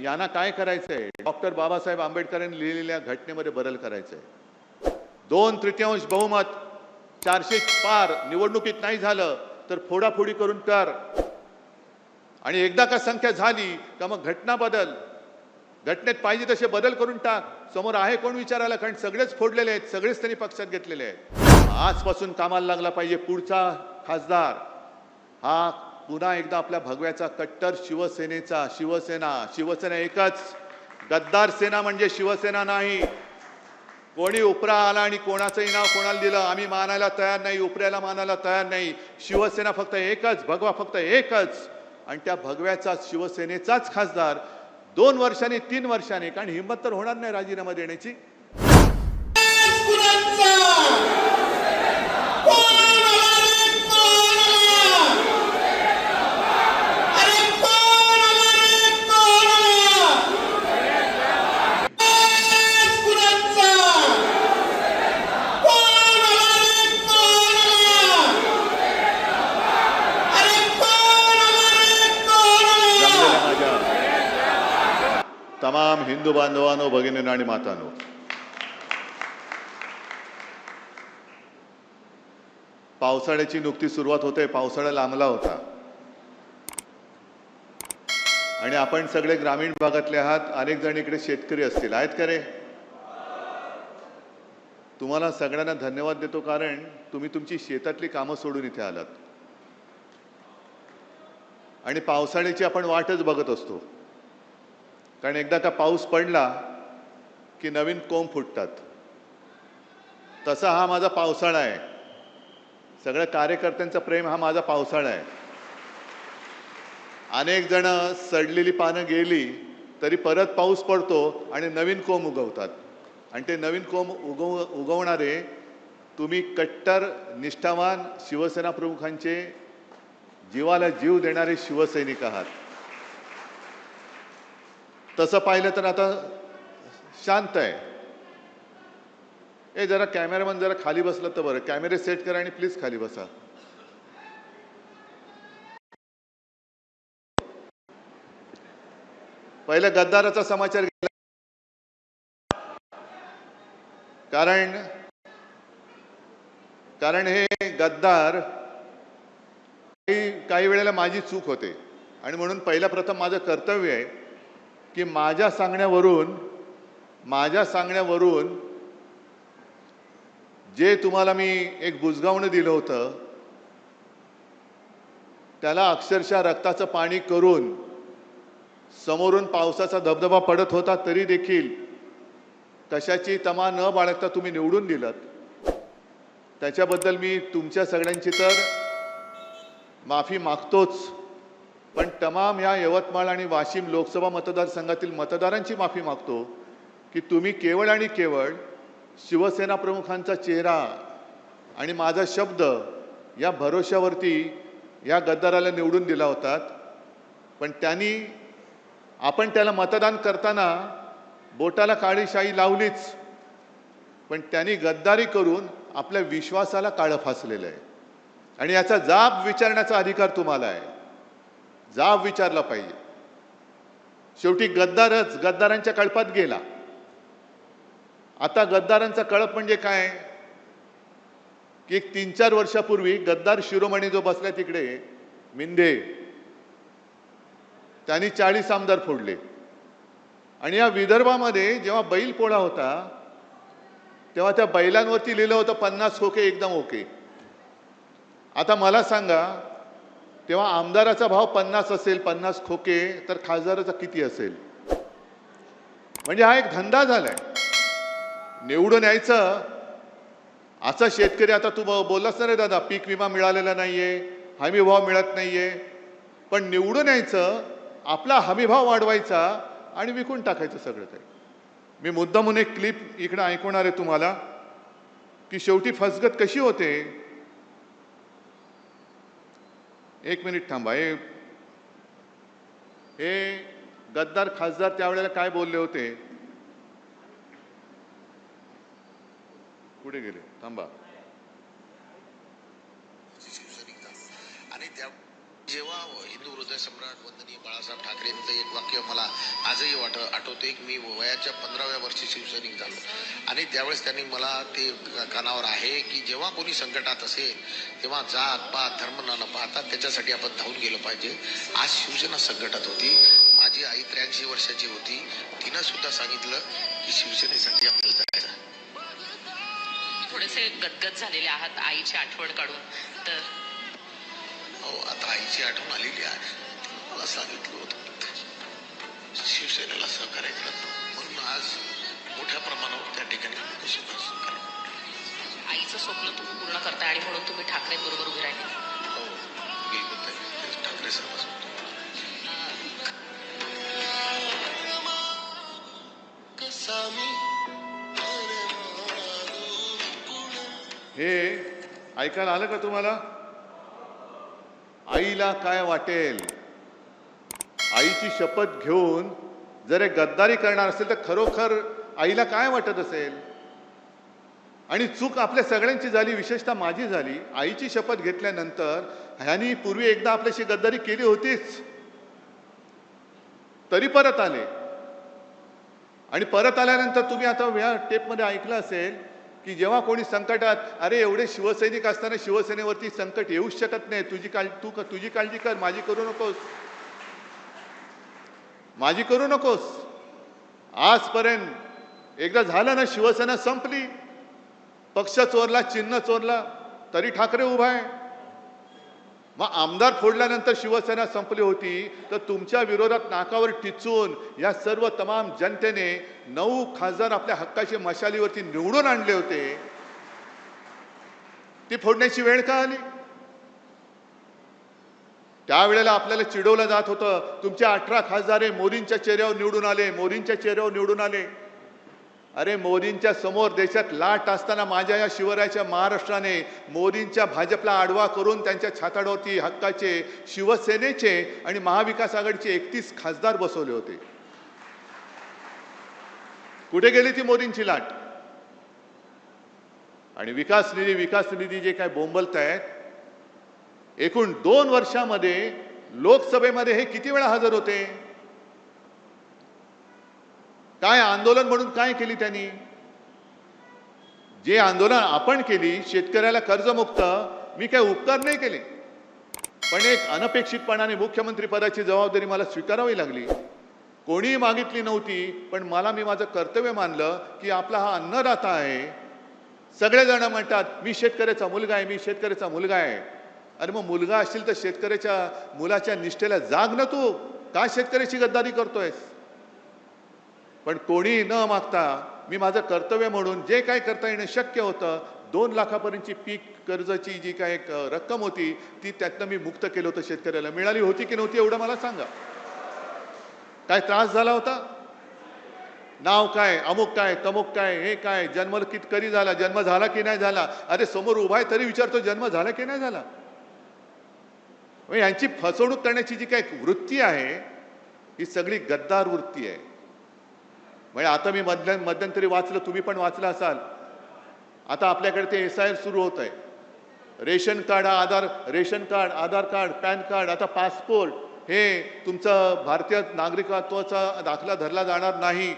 यांना काय करायचंय? डॉक्टर बाबासाहेब आंबेडकरांनी लिहिलेल्या घटनेमध्ये बदल करायचंय. 2/3 बहुमत 400 पार निवडणुकीत नाही झालं तर फोडाफोडी करून कर. आणि एकदा का संख्या झाली का मग घटना बदल, घटनेत पाहिजे तसे बदल करून टाक. समोर आहे कोण विचारायला? कारण सगळेच फोडलेले आहेत, सगळेच त्यांनी पक्षात घेतलेले आहेत. आजपासून कामाला लागला पाहिजे पुढचा खासदार हा पुन्हा एकदा आपल्या भगव्याचा कट्टर शिवसेना एकच. गद्दार सेना म्हणजे शिवसेना नाही. कोणी उपरा आला आणि कोणाचंही नाव कोणाला दिलं आम्ही मानायला तयार नाही, उपऱ्याला मानायला तयार नाही. शिवसेना फक्त एकच, भगवा फक्त एकच. आणि त्या भगव्याचा शिवसेनेचाच खासदार 2 वर्षांनी 3 वर्षांनी, कारण हिंमत तर होणार नाही राजीनामा देण्याची. तमाम हिंदू बांधवांनो, भगिनींनो आणि मातांनो, पावसाळ्याची नुकतीच सुरुवात होते. पावसाळा लांबला होता आणि आपण सगळे ग्रामीण भागातले आहात. अनेक जण इकडे शेतकरी असतील, आहेत का रे? तुम्हाला सगळ्यांना धन्यवाद देतो, कारण तुम्ही तुमची शेतातली कामं सोडून इथे आलात आणि पावसाळ्याची आपण वाटच बघत असतो. कारण एकदा का पाऊस पडला की नवीन कोंब फुटतात. तसा हा माझा पावसाळा आहे. सगळ्या कार्यकर्त्यांचा प्रेम हा माझा पावसाळा आहे. अनेक जण सडलेली पानं गेली तरी परत पाऊस पडतो आणि नवीन कोंब उगवतात. आणि ते नवीन कोंब उगवणारे तुम्ही कट्टर निष्ठावान शिवसेना प्रमुखांचे जीवाला जीव देणारे शिवसैनिक आहात. तसं पाहिलं तर आता शांत आहे. जरा कॅमेरामन जरा खाली बसला तर बरं. कॅमेरे सेट करा आणि प्लीज खाली बसा. पहिल्या गद्दाराचा समाचार गेला, कारण हे गद्दार काही वेळेला माझी चूक होते आणि म्हणून पहिला प्रथम माझं कर्तव्य आहे की माझ्या सांगण्यावरून जे तुम्हाला मी एक बुजगावणं दिलं होतं त्याला अक्षरशः रक्ताचं पाणी करून समोरून पावसाचा धबधबा पडत होता तरी देखील कशाची तमा न बाळगता तुम्ही निवडून दिलात. त्याच्याबद्दल मी तुमच्या सगळ्यांची तर माफी मागतोच, पण तमाम या यवतमाळ आणि वाशिम लोकसभा मतदारसंघातील मतदारांची माफी मागतो की तुम्ही केवळ आणि केवळ शिवसेना प्रमुखांचा चेहरा आणि माझा शब्द या भरोश्यावरती या गद्दाराला निवडून दिला होतात. पण आपण त्याला मतदान करताना बोटाला काळी शाई लावलीच, पण त्यांनी गद्दारी करून आपल्या विश्वासाला काळं फासलेलं आहे. आणि याचा जाब विचारण्याचा अधिकार तुम्हाला आहे. जाब विचारला पाहिजे. शेवटी गद्दारांच्या कळपात गेला. आता गद्दारांचा कळप म्हणजे काय की 3-4 वर्षापूर्वी गद्दार शिरोमणी जो बसला तिकडे मिंदे, त्यांनी 40 आमदार फोडले. आणि या विदर्भामध्ये जेव्हा बैल पोळा होता तेव्हा त्या बैलांवरती लिहिलं होतं 50 खोके एकदम ओके. आता मला सांगा, तेव्हा आमदाराचा भाव 50 असेल, 50 खोके, तर खासदाराचा किती असेल? म्हणजे हा एक धंदा झालाय. निवडून यायचं. असा शेतकरी, आता तू बोललास ना रे दादा, पीक विमा मिळालेला नाहीये, हमी भाव मिळत नाहीये, पण निवडून यायचं, आपला हमी भाव वाढवायचा आणि विकून टाकायचं सगळं काही. मी मुद्दामून एक क्लिप इकडे ऐकवणार आहे तुम्हाला की शेवटी फसगत कशी होते. 1 मिनिट थांबा. हे गद्दार खासदार त्यावेळेला काय बोलले होते, कुठे गेले? थांबा. जेव्हा हिंदू हृदय सम्राट वंदनीय बाळासाहेब ठाकरेंचं एक वाक्य मला आजही आठवते की मी वयाच्या 15व्या वर्षी शिवसैनिक झालो आणि त्यावेळेस त्यांनी मला ते कानावर आहे की जेव्हा कोणी संकटात असेल तेव्हा जात पात धर्म न पाहता त्याच्यासाठी आपण धावून गेलं पाहिजे. आज शिवसेना संकटात होती. माझी आई 83 वर्षाची होती. तिनं सुद्धा सांगितलं की शिवसेनेसाठी आपल्याला जायचं. थोडेसे गदगद झालेले आहात आईची आठवण काढून. तर हो, आता आईची आठवण आलेली आहे. मला सांगितलं होतं शिवसेनेला सहकार्य करत म्हणून आज मोठ्या प्रमाणावर त्या ठिकाणी आईचं स्वप्न तुम्ही पूर्ण करताय आणि म्हणून तुम्ही ठाकरेंबरोबर उभे राहिले. हो, बिलकुल ठाकरे सर्व हे ऐकायला आलं का तुम्हाला? आईला काय वाटेल? आईची शपथ घेऊन जर हे गद्दारी करणार असेल तर खरोखर आईला काय वाटत असेल? आणि चूक आपल्या सगळ्यांची झाली, विशेषतः माझी झाली. आईची शपथ घेतल्यानंतर ह्यांनी पूर्वी एकदा आपल्याशी गद्दारी केली होतीच, तरी परत आले. आणि परत आल्यानंतर तुम्ही आता या टेपमध्ये ऐकलं असेल की जेव्हा कोणी संकटात, अरे एवढे शिवसैनिक असताना शिवसेनेवरती संकट येऊच शकत नाही, तुझी काळजी कर, माझी करू नकोस, माझी करू नकोस. आजपर्यंत एकदा झालं ना, शिवसेना संपली, पक्ष चोरला, चिन्ह चोरला, तरी ठाकरे उभा आहे. मग आमदार फोडल्यानंतर शिवसेना संपली होती, तर तुमच्या विरोधात नाकावर टिचून या सर्व तमाम जनतेने 9 खासदार आपल्या हक्काच्या मशालीवरती निवडून आणले होते. ती फोडण्याची वेळ का आली? त्यावेळेला आपल्याला चिडवलं जात होतं, तुमचे 18 खासदार मोदींच्या चेहऱ्यावर निवडून आले, मोदींच्या चेहऱ्यावर निवडून आले. अरे मोदींच्या समोर देशात लाट असताना माझ्या या शिवरायाच्या महाराष्ट्राने मोदींच्या भाजपला आडवा करून त्यांच्या छाताडावरती हक्काचे शिवसेनेचे आणि महाविकास आघाडीचे 31 खासदार बसवले होते. कुठे गेली ती मोदींची लाट? आणि विकास निधी जे काय बोंबलतायत, एकूण 2 वर्षामध्ये लोकसभेमध्ये हे किती वेळा हजर होते? काय आंदोलन म्हणून काय केली त्यांनी? जे आंदोलन आपण केली, शेतकऱ्याला कर्जमुक्त, मी काय उपकार नाही केले, पण एक अनपेक्षितपणाने मुख्यमंत्री पदाची जबाबदारी मला स्वीकारावी लागली. कोणीही मागितली नव्हती, पण मी माझं कर्तव्य मानलं की आपला हा अन्नदाता आहे. सगळेजण म्हणतात मी शेतकऱ्याचा मुलगा आहे, मी शेतकऱ्याचा मुलगा आहे. अरे मग मुलगा असेल तर शेतकऱ्याच्या मुलाच्या निष्ठेला जाग न, तू का शेतकऱ्याची गद्दारी करतोयस? पण कोणी न मागता मी माझं कर्तव्य म्हणून जे काय करता येणं शक्य होतं, 2 लाखापर्यंतची पीक कर्जाची जी काय रक्कम होती ती त्यातनं मी मुक्त केलं होतं. शेतकऱ्याला मिळाली होती की नव्हती एवढं मला सांगा. काय त्रास झाला होता? नाव काय, अमुक काय, तमुक काय, हे काय, जन्म कधी झाला, जन्म झाला की नाही झाला? अरे समोर उभा आहे तरी विचारतो जन्म झाला की नाही झाला? यांची फसवणूक करण्याची जी काय वृत्ती आहे ही सगळी गद्दार वृत्ती आहे. म्हणजे आता मी मध्यंतरी वाचलं, तुम्ही पण वाचलं असाल, आता आपल्याकडे ते SIR सुरू होत आहे. रेशन कार्ड, आधार कार्ड, पॅन कार्ड, आता पासपोर्ट, हे तुमचं भारतीय नागरिकत्वाचा दाखला धरला जाणार नाही.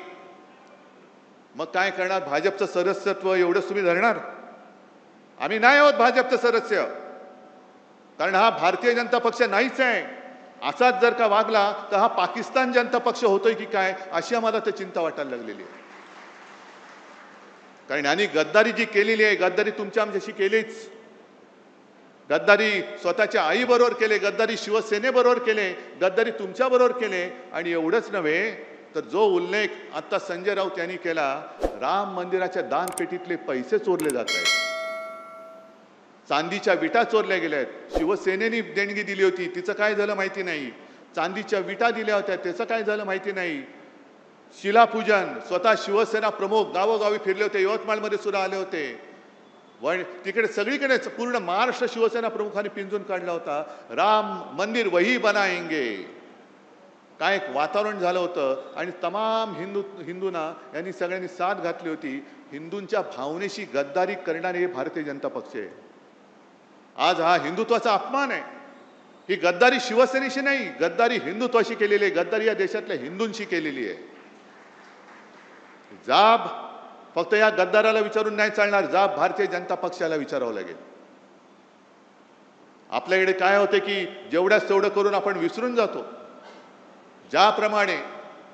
मग काय करणार? भाजपचं सदस्यत्व एवढंच तुम्ही धरणार? आम्ही नाही आहोत भाजपचं सदस्य, कारण हा भारतीय जनता पक्ष नाहीच आहे. असाच जर का वागला तर हा पाकिस्तान जनता पक्ष होतोय की काय, अशी आम्हाला तर चिंता वाटायला लागलेली आहे. कारण यांनी गद्दारी जी केलेली आहे, गद्दारी तुमच्या आमच्याशी केलीच. गद्दारी स्वतःच्या आईबरोबर केले, गद्दारी शिवसेनेबरोबर केले, गद्दारी तुमच्याबरोबर केले. आणि एवढंच नव्हे तर जो उल्लेख आता संजय राऊत यांनी केला, राम मंदिराच्या दानपेटीतले पैसे चोरले जात आहेत, चांदीच्या विटा चोरल्या गेल्या आहेत. शिवसेनेने देणगी दिली होती, तिचं काय झालं माहिती नाही. चांदीच्या विटा दिल्या होत्या, त्याचं काय झालं माहिती नाही. शिलापूजन, स्वतः शिवसेना प्रमुख गावोगावी फिरले होते, यवतमाळमध्ये सुद्धा आले होते. तिकडे सगळीकडे पूर्ण महाराष्ट्र शिवसेना प्रमुखांनी पिंजून काढला होता. राम मंदिर वही बनाएंगे, काय एक वातावरण झालं होतं. आणि तमाम हिंदूंना यांनी सगळ्यांनी साथ घातली होती. हिंदूंच्या भावनेशी गद्दारी करणारे हे भारतीय जनता पक्ष आहे. आज हा हिंदुत्वाचा अपमान आहे. ही गद्दारी शिवसेनेशी नाही, गद्दारी हिंदुत्वाशी केलेली आहे, गद्दारी या देशातल्या हिंदूंशी केलेली आहे. जाब फक्त या गद्दाराला विचारून नाही चालणार, जाब भारतीय जनता पक्षाला विचारावं लागेल. आपल्याकडे काय होते की जेवढ्याच तेवढं करून आपण विसरून जातो. ज्याप्रमाणे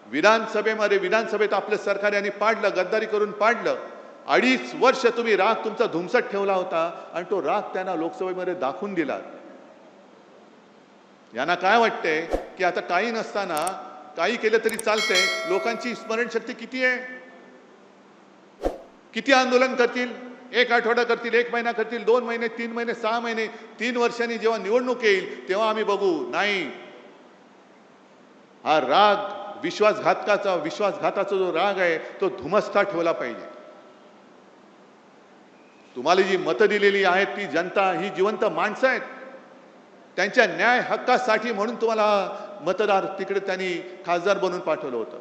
विधानसभेत आपलं सरकार यांनी पाडलं, गद्दारी करून पाडलं. 2.5 वर्ष तुम्ही राग तुमचा धुमसट ठेवला होता आणि तो राग त्यांना लोकसभेमध्ये दाखवून दिला. यांना काय वाटतंय की आता काही नसताना काही केलं तरी चालतंय. लोकांची स्मरणशक्ती किती आहे? किती आंदोलन करतील? 1 आठवडा करतील, 1 महिना करतील, 2 महिने, 3 महिने, 6 महिने, 3 वर्षांनी जेव्हा निवडणूक येईल तेव्हा आम्ही बघू. नाही, हा राग विश्वासघाताचा जो राग आहे तो धुमसता ठेवला पाहिजे. तुम्हाला जी मतं दिलेली आहेत ती जनता ही जिवंत माणसं आहेत. त्यांच्या न्याय हक्कासाठी म्हणून तुम्हाला मतदार तिकडे त्यांनी खासदार बनवून पाठवलं होतं.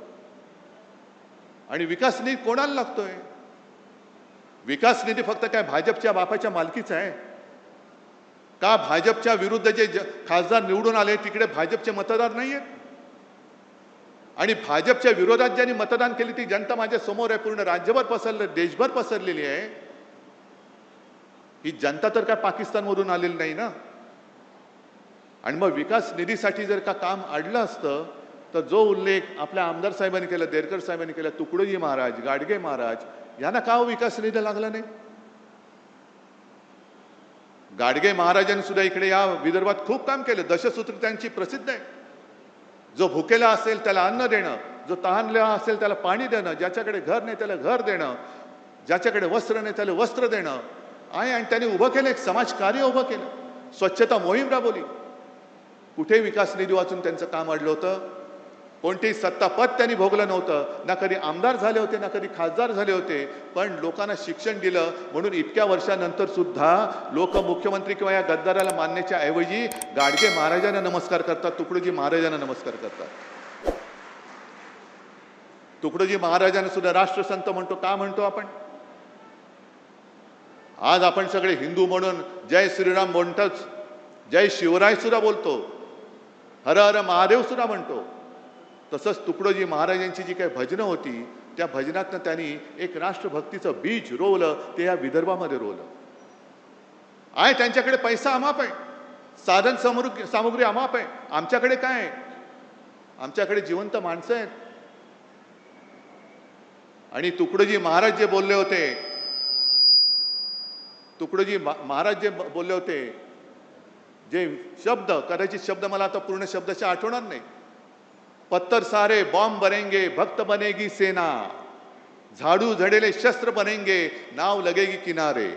आणि विकास निधी कोणाला लागतोय? विकास निधी फक्त काय भाजपच्या बापाच्या मालकीचा आहे का? भाजपच्या विरुद्ध जे खासदार निवडून आले तिकडे भाजपचे मतदार नाही आहेत आणि भाजपच्या विरोधात ज्यांनी मतदान केली ती जनता माझ्या समोर आहे. पूर्ण राज्यभर देशभर पसरलेली आहे. ही जनता तर काय पाकिस्तानमधून आलेली नाही ना. आणि मग विकास निधीसाठी जर का काम अडलं असतं तर जो उल्लेख आपल्या आमदार साहेबांनी केला, देरकर साहेबांनी केला, तुकडोजी महाराज, गाडगे महाराज, यांना का विकास निधी लागला नाही? गाडगे महाराजांनी सुद्धा इकडे या विदर्भात खूप काम केलं. दशसूत्र त्यांची प्रसिद्ध आहे. जो भुकेला असेल त्याला अन्न देणं, जो तहानलेला असेल त्याला पाणी देणं, ज्याच्याकडे घर नाही त्याला घर देणं, ज्याच्याकडे वस्त्र नाही त्याला वस्त्र देणं आहे. आणि त्यांनी उभं केलं, एक समाजकार्य उभं केलं, स्वच्छता मोहीम राबवली. कुठे विकास निधी वाचून त्यांचं काम अडलं होतं? कोणतेही सत्तापद त्यांनी भोगलं नव्हतं. ना कधी आमदार झाले होते, ना कधी खासदार झाले होते. पण लोकांना शिक्षण दिलं म्हणून इतक्या वर्षानंतर सुद्धा लोक मुख्यमंत्री किंवा या गद्दाराला मानण्याच्या ऐवजी गाडगे महाराजांना नमस्कार करतात, तुकडोजी महाराजांना नमस्कार करतात. तुकडोजी महाराजांना सुद्धा राष्ट्रसंत म्हणतो. का म्हणतो आपण? आज आपण सगळे हिंदू म्हणून जय श्रीराम म्हणतोच, जय शिवराय सुद्धा बोलतो, हर हर महादेव सुद्धा म्हणतो. तसंच तुकडोजी महाराजांची जी काही भजनं होती त्या भजनातनं त्यांनी एक राष्ट्रभक्तीचं बीज रोवलं. ते या विदर्भामध्ये रोवलं आहे. त्यांच्याकडे पैसा अमाप आहे, साधन सामुग्री अमाप आहे. आमच्याकडे काय आहे? आमच्याकडे जिवंत माणसं आहेत. आणि तुकडोजी महाराज जे बोलले होते, जे शब्द, कदाचित शब्द मला आता पूर्ण शब्दाचे आठवणार नाही. पत्थर सारे बॉम्ब बनेंगे, भक्त बनेगी सेना, झाडू झडेले शस्त्र बनेंगे, नाव लगेगी किनारे.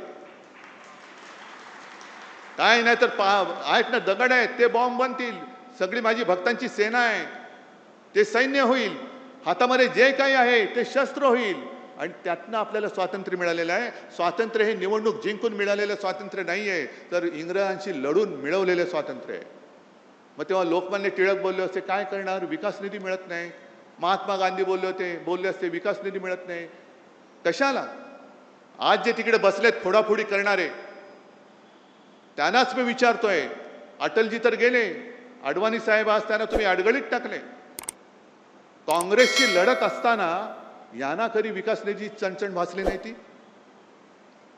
काय नाही तर आहेत ना, दगड आहेत ते बॉम्ब बनतील. सगळी माझी भक्तांची सेना आहे, ते सैन्य होईल. हातामध्ये जे काही आहे ते शस्त्र होईल. आणि त्यातनं आपल्याला स्वातंत्र्य मिळालेलं आहे. स्वातंत्र्य हे निवडणूक जिंकून मिळालेलं स्वातंत्र्य नाही आहे, तर इंग्रजांशी लढून मिळवलेलं स्वातंत्र्य आहे. मग तेव्हा लोकमान्य टिळक बोलले असते, काय करणार, विकास निधी मिळत नाही. महात्मा गांधी बोलले असते विकास निधी मिळत नाही. कशाला? आज जे तिकडे बसलेत फोडाफोडी करणारे त्यांनाच मी विचारतोय. अटलजी तर गेले, अडवाणी साहेब असताना तुम्ही अडगळीत टाकले. काँग्रेसची लढत असताना यांना कधी विकास निधी चणचण भासली नाही ती?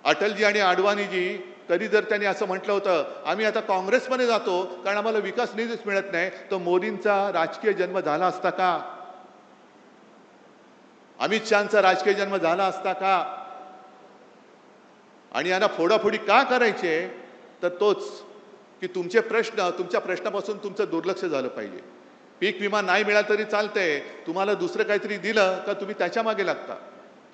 अटलजी आणि अडवाणीजी कधी जर त्यांनी असं म्हटलं होतं आम्ही आता काँग्रेसमध्ये जातो कारण आम्हाला विकास निधीच मिळत नाही, तर मोदींचा राजकीय जन्म झाला असता का? अमित शहाचा राजकीय जन्म झाला असता का? आणि यांना फोडाफोडी का करायचे? तर तोच की तुमच्या प्रश्नापासून तुमचं दुर्लक्ष झालं पाहिजे. पीक विमा नाही मिळाला तरी चालतंय, तुम्हाला दुसरं काहीतरी दिलं का तुम्ही त्याच्या मागे लागता.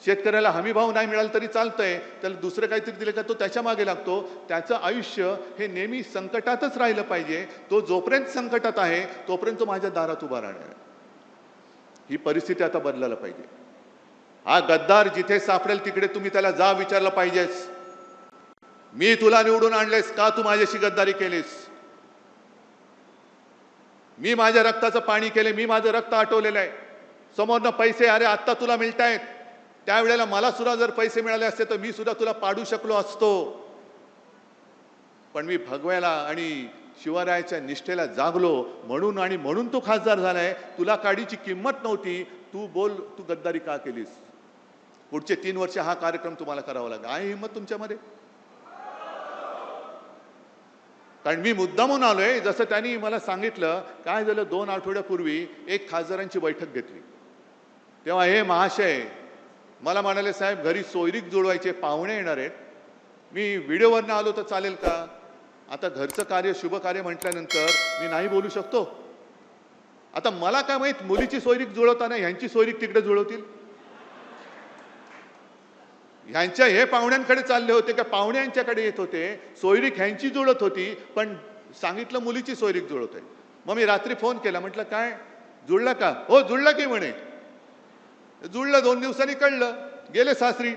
शेतकऱ्याला हमी भाव नाही मिळाला तरी चालतंय, त्याला दुसरं काहीतरी दिलं का तो त्याच्या मागे लागतो. त्याचं आयुष्य हे नेहमी संकटातच राहिलं पाहिजे. तो जोपर्यंत संकटात आहे तोपर्यंत तो माझ्या दारात उभा राहणार आहे. ही परिस्थिती आता बदलायला पाहिजे. हा गद्दार जिथे सापडेल तिकडे तुम्ही त्याला जा विचारलं पाहिजेस, मी तुला निवडून आणलेस का तू माझ्याशी गद्दारी केलीस? मी माझ्या रक्ताचं पाणी केले, मी माझं रक्त आटवलेलं आहे. समोरनं पैसे अरे आत्ता तुला मिळतायत, त्यावेळेला मला सुद्धा जर पैसे मिळाले असते तर मी सुद्धा तुला पाडू शकलो असतो. पण मी भगवायला आणि शिवरायाच्या निष्ठेला जागलो म्हणून आणि म्हणून तू खासदार झालाय. तुला काडीची किंमत नव्हती. तू बोल, तू गद्दारी का केलीस? पुढचे 3 वर्ष हा कार्यक्रम तुम्हाला करावा लागेल. आहे हिंमत तुमच्यामध्ये? कारण मी मुद्दामून आलोय. जसं त्यांनी मला सांगितलं, काय झालं 2 आठवड्यापूर्वी एक खासदारांची बैठक घेतली. तेव्हा हे महाशय मला म्हणाले, साहेब घरी सोयरीक जुळवायचे पाहुणे येणार आहेत. मी व्हिडिओवरनं आलो तर चालेल का? आता घरचं कार्य शुभ कार्य म्हटल्यानंतर मी नाही बोलू शकतो. आता मला काय माहित मुलीची सोयरीक जुळवताना ह्यांची सोयरीक तिकडे जुळवतील. ह्यांच्या हे पाहुण्यांकडे चालले होते का पाहुणे यांच्याकडे येत होते. सोयरीक ह्यांची जुळत होती पण सांगितलं मुलीची सोयरीक जुळत आहे. मग मी रात्री फोन केला, म्हटलं काय जुळलं का? हो जुळलं की म्हणे. जुळलं. 2 दिवसांनी कळलं. गेले सासरी.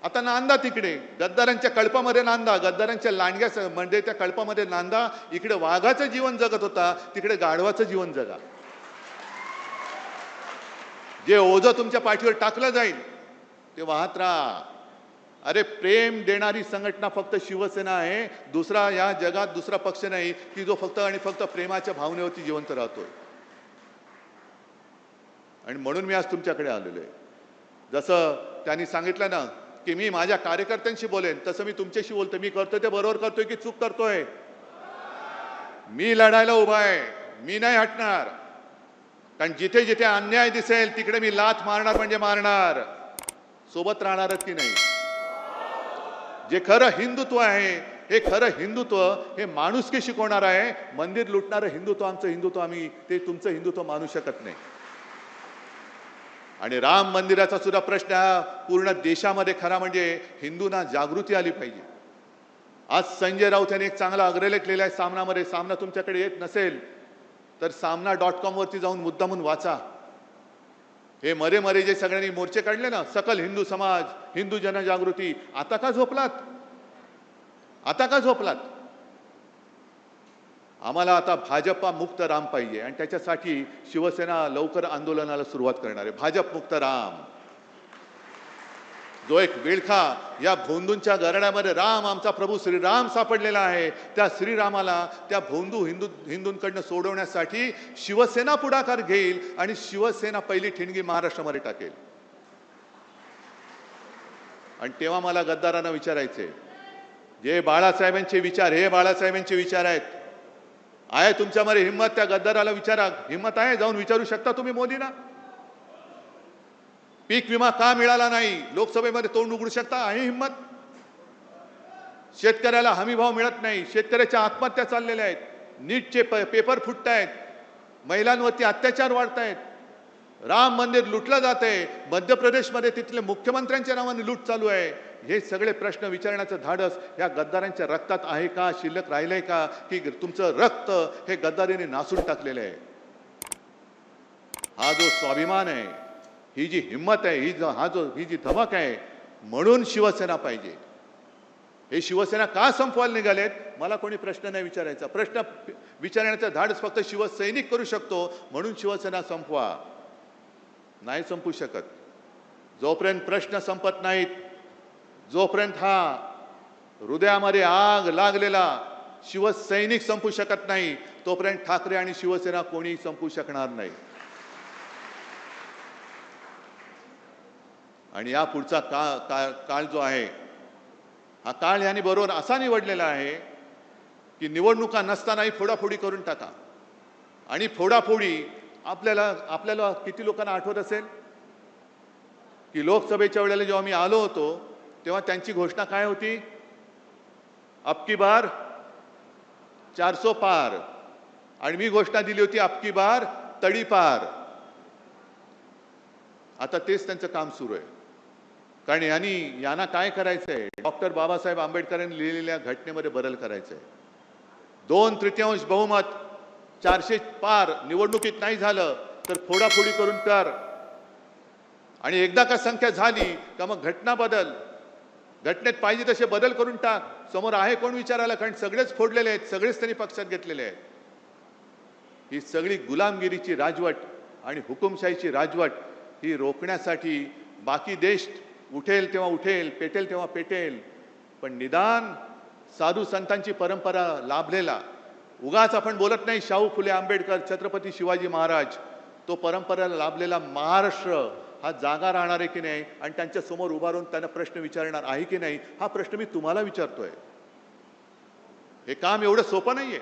आता नांदा तिकडे गद्दारांच्या कळपामध्ये नांदा, गद्दारांच्या लांडग्या म्हणजे त्या कळपामध्ये नांदा. इकडे वाघाचं जीवन जगत होता, तिकडे गाढवाचं जीवन जगा. जे ओझं तुमच्या पाठीवर टाकलं जाईल ते वाहत राहा. अरे प्रेम देणारी संघटना फक्त शिवसेना आहे. दुसरा या जगात दुसरा पक्ष नाही की जो फक्त आणि फक्त प्रेमाच्या भावनेवरती जिवंत राहतोय. आणि म्हणून मी आज तुमच्याकडे आलेलो आहे. जसं त्यांनी सांगितलं ना की मी माझ्या कार्यकर्त्यांशी बोलेन, तसं मी तुमच्याशी बोलतो. मी करतोय ते बरोबर करतोय की चूक करतोय? मी लढायला उभा आहे. मी नाही हटणार. कारण जिथे जिथे अन्याय दिसेल तिकडे मी लाथ मारणार म्हणजे मारणार. सोबत राहणारच की नाही? जे खरं हिंदुत्व आहे, हे खरं हिंदुत्व हे माणुसकी शिकवणार आहे. मंदिर लुटणारं हिंदुत्व आमचं हिंदुत्व आम्ही ते तुमचं हिंदुत्व मानू शकत नाही. आणि राम मंदिराचा सुद्धा प्रश्न हा पूर्ण देशामध्ये खरा म्हणजे हिंदूंना जागृती आली पाहिजे. आज संजय राऊत यांनी एक चांगला अग्रलेख लिहिला आहे सामनामध्ये. सामना तुमच्याकडे येत नसेल तर सामना.com वरती जाऊन मुद्दामून वाचा. हे मरे मरे जे सगळ्यांनी मोर्चे काढले ना, सकल हिंदू समाज, हिंदू जनजागृती, आता का झोपलात? आता का झोपलात? आम्हाला आता भाजपा मुक्त राम पाहिजे आणि त्याच्यासाठी शिवसेना लवकर आंदोलनाला सुरुवात करणार आहे. भाजप मुक्त राम. जो एक विळखा या भोंदूंच्या गरड्यामध्ये राम आमचा प्रभू श्रीराम सापडलेला आहे, त्या श्रीरामाला त्या भोंदू हिंदूंकडनं सोडवण्यासाठी शिवसेना पुढाकार घेईल आणि शिवसेना पहिली ठिणगी महाराष्ट्रामध्ये टाकेल. आणि तेव्हा मला गद्दारांना विचारायचे, जे बाळासाहेबांचे विचार हे बाळासाहेबांचे विचार आहेत. आहे तुमच्यामध्ये हिंमत? त्या गद्दाराला विचारा. हिंमत आहे? जाऊन विचारू शकता तुम्ही मोदींना. पीक विमा का मिळाला नाही? लोकसभेमध्ये तोंड उघडू शकता? आहे हिंमत? शेतकऱ्याला हमी भाव मिळत नाही. शेतकऱ्याच्या आत्महत्या चाललेल्या आहेत. नीटचे पेपर फुटत आहेत. महिलांवरती अत्याचार वाढत आहेत. राम मंदिर लुटलं जात आहे. मध्य प्रदेशमध्ये तिथले मुख्यमंत्र्यांच्या नावाने लूट चालू आहे. हे सगळे प्रश्न विचारण्याचं धाडस या गद्दारांच्या रक्तात आहे का? शिल्लक राहिलंय का? की तुमचं रक्त हे गद्दारीने नासून टाकलेलं आहे? हा जो स्वाभिमान आहे, ही जी हिंमत आहे, ही जी धमक आहे, म्हणून शिवसेना पाहिजे. हे शिवसेना का संपवायला निघालेत? मला कोणी प्रश्न नाही विचारायचा. प्रश्न विचारण्याचं धाडस फक्त शिवसैनिक करू शकतो. म्हणून शिवसेना संपवा. नाही संपू शकत. जोपर्यंत प्रश्न संपत नाहीत, जोपर्यंत हा हृदयामध्ये आग लागलेला शिवसैनिक संपू शकत नाही, तोपर्यंत ठाकरे आणि शिवसेना कोणी संपू शकणार नाही. आणि या पुढचा काळ जो आहे, हा काळ यांनी बरोबर असा निवडलेला आहे की निवडणुका नसतानाही फोडाफोडी करून टाका. आणि फोडाफोडी आपल्याला किती लोकांना आठवत असेल की लोकसभेच्या वेळेला जेव्हा मी आलो होतो तेव्हा त्यांची घोषणा काय होती? अब की बार 400 पार. आणि मी घोषणा दिली होती अब की बार तडीपार. आता तेच त्यांचं काम सुरू आहे. कारण यांना काय करायचंय? डॉक्टर बाबासाहेब आंबेडकरांनी लिहिलेल्या घटनेमध्ये बदल करायचंय. 2/3 बहुमत 400 पार निवडणुकीत नाही झालं तर फोडाफोडी करून कर. आणि एकदा का संख्या झाली का मग घटना बदल, घटनेत पाहिजे तसे बदल करून टाक. समोर आहे कोण विचारायला? कारण सगळेच फोडलेले आहेत, सगळेच त्यांनी पक्षात घेतलेले आहेत. ही सगळी गुलामगिरीची राजवट आणि हुकुमशाहीची राजवट ही रोखण्यासाठी बाकी देश उठेल तेव्हा उठेल, पेटेल तेव्हा पेटेल, पण निदान साधू संतांची परंपरा लाभलेला, उगाच आपण बोलत नाही शाहू फुले आंबेडकर, छत्रपती शिवाजी महाराज, तो परंपरेला लाभलेला महाराष्ट्र हा जागा राहणार आहे की नाही आणि त्यांच्या समोर उभा राहून त्यांना प्रश्न विचारणार आहे की नाही, हा प्रश्न मी तुम्हाला विचारतोय. हे काम एवढं सोपं नाहीये.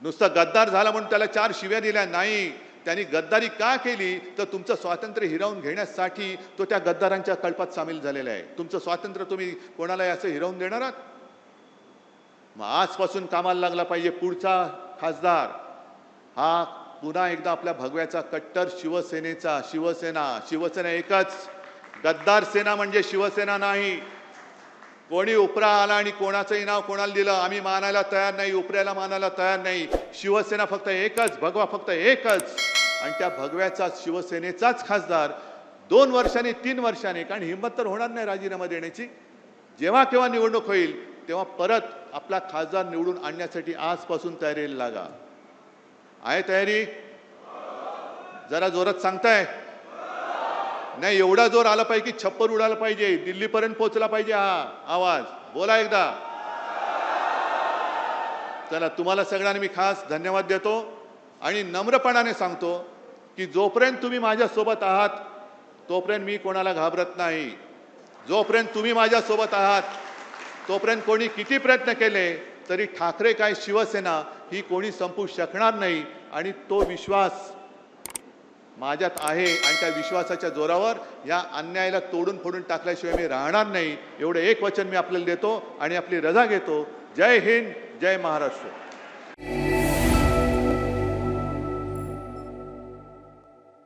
नुसतं गद्दार झाला म्हणून त्याला 4 शिव्या दिल्या नाही. त्यांनी गद्दारी का केली तर तुमचं स्वातंत्र्य हिरावून घेण्यासाठी तो त्या गद्दारांच्या कळपात सामील झालेला आहे. तुमचं स्वातंत्र्य तुम्ही कोणाला असं हिरावून देणार आहात? मग आजपासून कामाला लागला पाहिजे पुढचा खासदार हा पुन्हा एकदा आपल्या भगव्याचा कट्टर शिवसेना एकच. गद्दार सेना म्हणजे शिवसेना नाही. कोणी उपरा आला आणि कोणाचंही नाव कोणाला दिलं आम्ही मानायला तयार नाही, उपऱ्याला मानायला तयार नाही. शिवसेना फक्त एकच, भगवा फक्त एकच. आणि त्या भगव्याचा शिवसेनेचाच खासदार 2 वर्षांनी 3 वर्षांनी, कारण हिंमत तर होणार नाही राजीनामा देण्याची, जेव्हा केव्हा निवडणूक होईल तेव्हा परत आपला खासदार निवडून आणण्यासाठी आजपासून तयारीला लागा. आहे तयारी? जरा जोरात सांगताय? नाही, एवढा जोर आला पाहिजे की छप्पर उडाला पाहिजे, दिल्लीपर्यंत पोहोचला पाहिजे हा आवाज. बोला एकदा. चला, तुम्हाला सगळ्यांना मी खास धन्यवाद देतो आणि नम्रपणाने सांगतो की जोपर्यंत तुम्ही माझ्यासोबत आहात तोपर्यंत मी कोणाला घाबरत नाही. जोपर्यंत तुम्ही माझ्यासोबत आहात तोपर्यंत कोणी किती प्रयत्न केले तरी ठाकरे काय शिवसेना ही कोणी संपू शकणार नाही. आणि तो विश्वास माझ्यात आहे आणि त्या विश्वासाच्या जोरावर या अन्यायाला तोडून फोडून टाकल्याशिवाय मी राहणार नाही. एवढं एक वचन मी आपल्याला देतो आणि आपली रजा घेतो. जय हिंद, जय महाराष्ट्र.